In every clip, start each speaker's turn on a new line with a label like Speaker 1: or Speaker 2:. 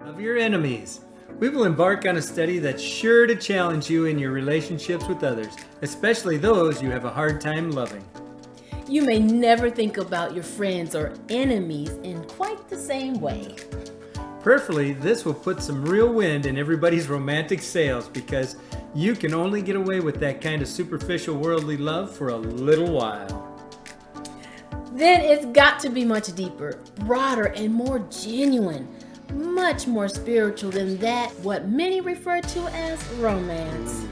Speaker 1: Love your enemies. We will embark on a study that's sure to challenge you in your relationships with others, especially those you have a hard time loving.
Speaker 2: You may never think about your friends or enemies in quite the same way.
Speaker 1: Prayerfully, this will put some real wind in everybody's romantic sails because you can only get away with that kind of superficial worldly love for a little while.
Speaker 2: Then it's got to be much deeper, broader, and more genuine. Much more spiritual than that, what many refer to as romance.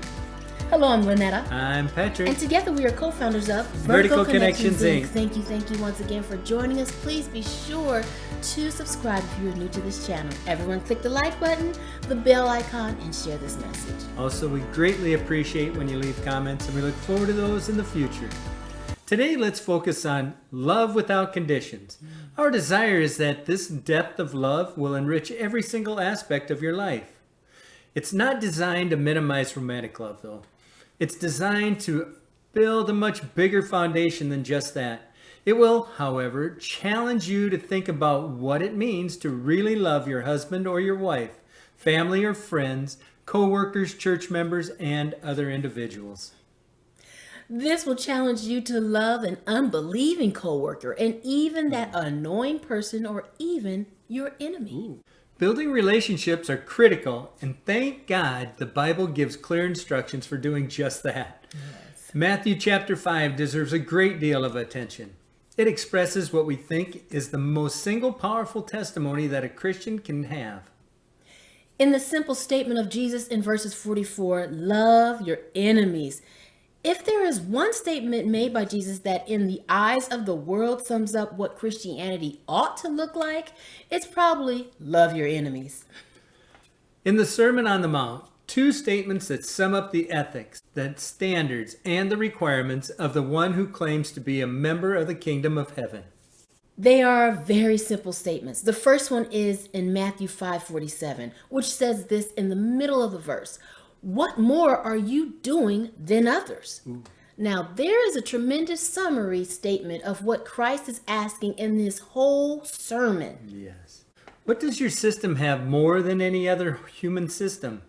Speaker 2: Hello, I'm Linnetta.
Speaker 1: I'm Patrick.
Speaker 2: And together we are co-founders of
Speaker 1: Vertical Connections, Inc.
Speaker 2: Thank you once again for joining us. Please be sure to subscribe if you're new to this channel. Everyone click the like button, the bell icon, and share this message.
Speaker 1: Also, we greatly appreciate when you leave comments, and we look forward to those in the future. Today, let's focus on love without conditions. Our desire is that this depth of love will enrich every single aspect of your life. It's not designed to minimize romantic love, though. It's designed to build a much bigger foundation than just that. It will, however, challenge you to think about what it means to really love your husband or your wife, family or friends, co-workers, church members, and other individuals.
Speaker 2: This will challenge you to love an unbelieving coworker and even that annoying person or even your enemy.
Speaker 1: Building relationships are critical, and thank God the Bible gives clear instructions for doing just that.
Speaker 2: Yes.
Speaker 1: Matthew chapter 5 deserves a great deal of attention. It expresses what we think is the most single powerful testimony that a Christian can have.
Speaker 2: In the simple statement of Jesus in verses 44, love your enemies. If there is one statement made by Jesus that in the eyes of the world sums up what Christianity ought to look like, it's probably love your enemies.
Speaker 1: In the Sermon on the Mount, two statements that sum up the ethics, the standards, and the requirements of the one who claims to be a member of the kingdom of heaven.
Speaker 2: They are very simple statements. The first one is in Matthew 5:47, which says this in the middle of the verse. What more are you doing than others? Now, there is a tremendous summary statement of what Christ is asking in this whole sermon.
Speaker 1: Yes. What does your system have more than any other human system?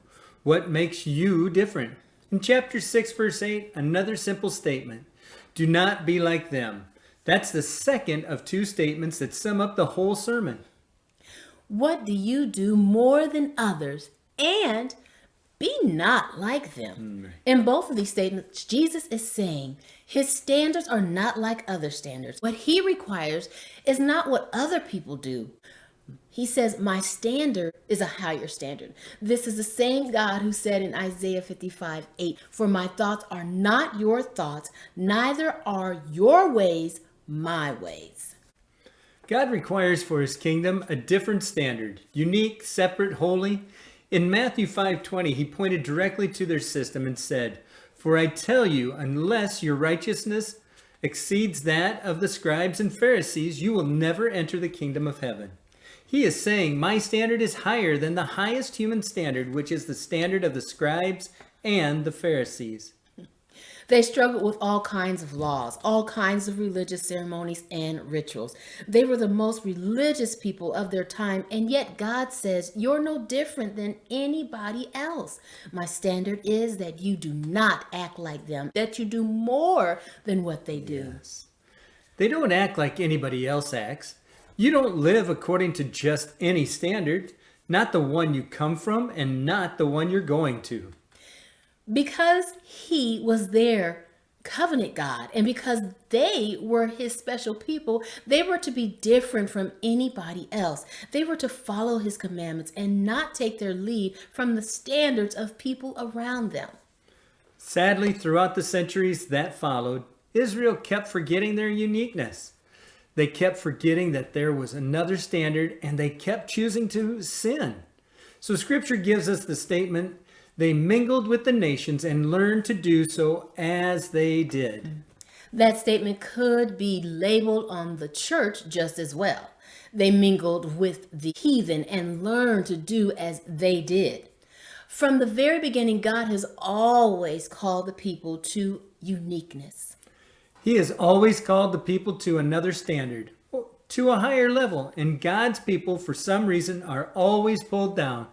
Speaker 1: What makes you different? In chapter 6, verse 8, another simple statement. Do not be like them. That's the second of two statements that sum up the whole sermon.
Speaker 2: What do you do more than others? And be not like them. In both of these statements, Jesus is saying his standards are not like other standards. What he requires is not what other people do. He says, my standard is a higher standard. This is the same God who said in Isaiah 55:8, for my thoughts are not your thoughts, neither are your ways my ways.
Speaker 1: God requires for his kingdom a different standard, unique, separate, holy. In Matthew 5:20, he pointed directly to their system and said, for I tell you, unless your righteousness exceeds that of the scribes and Pharisees, you will never enter the kingdom of heaven. He is saying, my standard is higher than the highest human standard, which is the standard of the scribes and the Pharisees.
Speaker 2: They struggled with all kinds of laws, all kinds of religious ceremonies and rituals. They were the most religious people of their time, and yet God says, you're no different than anybody else. My standard is that you do not act like them, that you do more than what they do.
Speaker 1: Yes. They don't act like anybody else acts. You don't live according to just any standard, not the one you come from and not the one you're going to.
Speaker 2: Because he was their covenant God and because they were his special people, they were to be different from anybody else. They were to follow his commandments and not take their lead from the standards of people around them.
Speaker 1: Sadly, throughout the centuries that followed, Israel kept forgetting their uniqueness. They kept forgetting that there was another standard, and they kept choosing to sin. So Scripture gives us the statement, they mingled with the nations and learned to do so as they did.
Speaker 2: That statement could be labeled on the church just as well. They mingled with the heathen and learned to do as they did. From the very beginning, God has always called the people to uniqueness.
Speaker 1: He has always called the people to another standard, to a higher level, and God's people, for some reason, are always pulled down.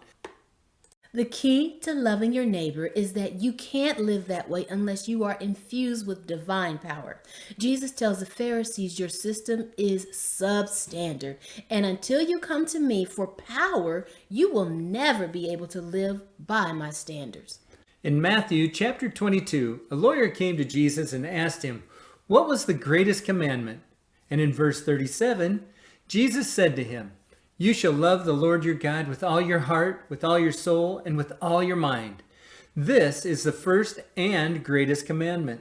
Speaker 2: The key to loving your neighbor is that you can't live that way unless you are infused with divine power. Jesus tells the Pharisees your system is substandard, and until you come to me for power, you will never be able to live by my standards.
Speaker 1: In Matthew chapter 22, a lawyer came to Jesus and asked him, "What was the greatest commandment?" And in verse 37, Jesus said to him, "You shall love the Lord your God with all your heart, with all your soul, and with all your mind. This is the first and greatest commandment."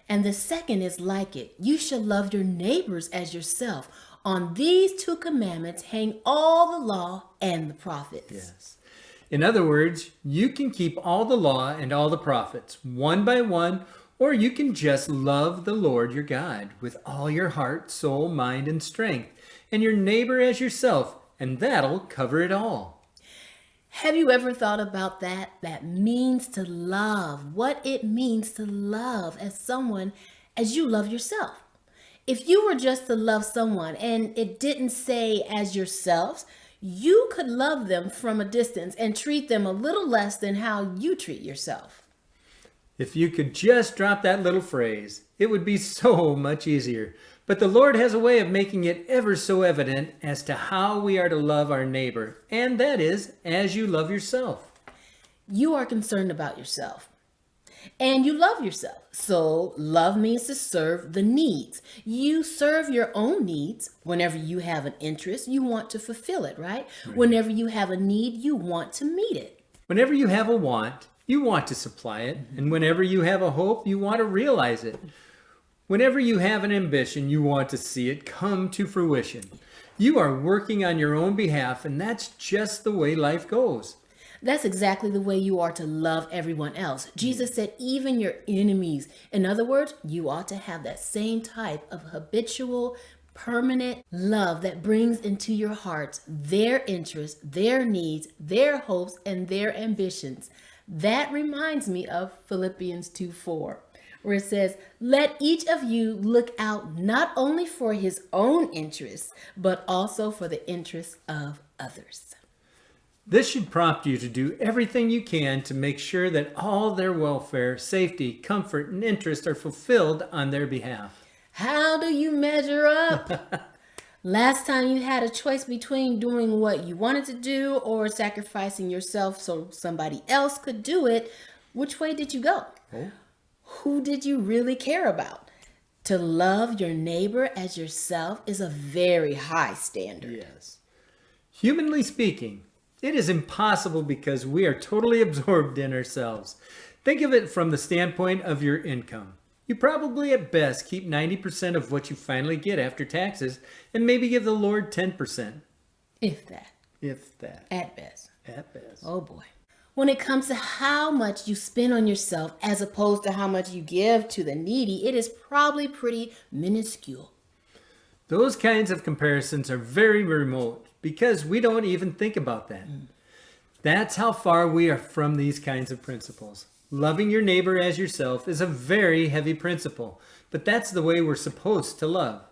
Speaker 2: And the second is like it. You shall love your neighbors as yourself. On these two commandments hang all the law and the prophets.
Speaker 1: Yes. In other words, you can keep all the law and all the prophets one by one, or you can just love the Lord your God with all your heart, soul, mind, and strength, and your neighbor as yourself, and that'll cover it all.
Speaker 2: Have you ever thought about that? That means to love. What it means to love as someone as you love yourself. If you were just to love someone and it didn't say as yourselves, you could love them from a distance and treat them a little less than how you treat yourself.
Speaker 1: If you could just drop that little phrase, it would be so much easier. But the Lord has a way of making it ever so evident as to how we are to love our neighbor, and that is as you love yourself.
Speaker 2: You are concerned about yourself, and you love yourself. So love means to serve the needs. You serve your own needs. Whenever you have an interest, you want to fulfill it, right? Whenever you have a need, you want to meet it.
Speaker 1: Whenever you have a want, you want to supply it, and whenever you have a hope, you want to realize it. Whenever you have an ambition, you want to see it come to fruition. You are working on your own behalf, and that's just the way life goes.
Speaker 2: That's exactly the way you are to love everyone else. Jesus said, even your enemies. In other words, you ought to have that same type of habitual, permanent love that brings into your hearts their interests, their needs, their hopes, and their ambitions. That reminds me of Philippians 2:4. Where it says, let each of you look out not only for his own interests, but also for the interests of others.
Speaker 1: This should prompt you to do everything you can to make sure that all their welfare, safety, comfort, and interest are fulfilled on their behalf.
Speaker 2: How do you measure up? Last time you had a choice between doing what you wanted to do or sacrificing yourself so somebody else could do it, which way did you go?
Speaker 1: Oh.
Speaker 2: Who did you really care about? To love your neighbor as yourself is a very high standard.
Speaker 1: Yes. Humanly speaking, it is impossible because we are totally absorbed in ourselves. Think of it from the standpoint of your income. You probably at best keep 90% of what you finally get after taxes and maybe give the Lord 10%.
Speaker 2: If that.
Speaker 1: If that.
Speaker 2: At best.
Speaker 1: At best.
Speaker 2: Oh boy. When it comes to how much you spend on yourself as opposed to how much you give to the needy, it is probably pretty minuscule.
Speaker 1: Those kinds of comparisons are very remote because we don't even think about that. That's how far we are from these kinds of principles. Loving your neighbor as yourself is a very heavy principle, but that's the way we're supposed to love.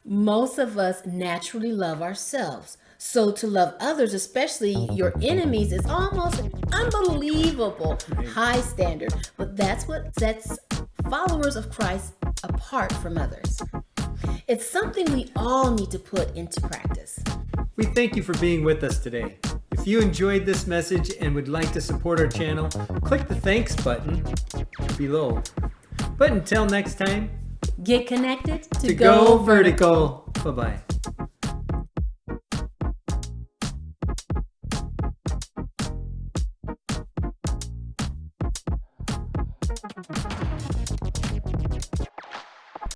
Speaker 2: Most of us naturally love ourselves. So to love others, especially your enemies, is almost an unbelievable high standard. But that's what sets followers of Christ apart from others. It's something we all need to put into practice.
Speaker 1: We thank you for being with us today. If you enjoyed this message and would like to support our channel, click the thanks button below. But until next time,
Speaker 2: get connected
Speaker 1: to go vertical. Bye-bye.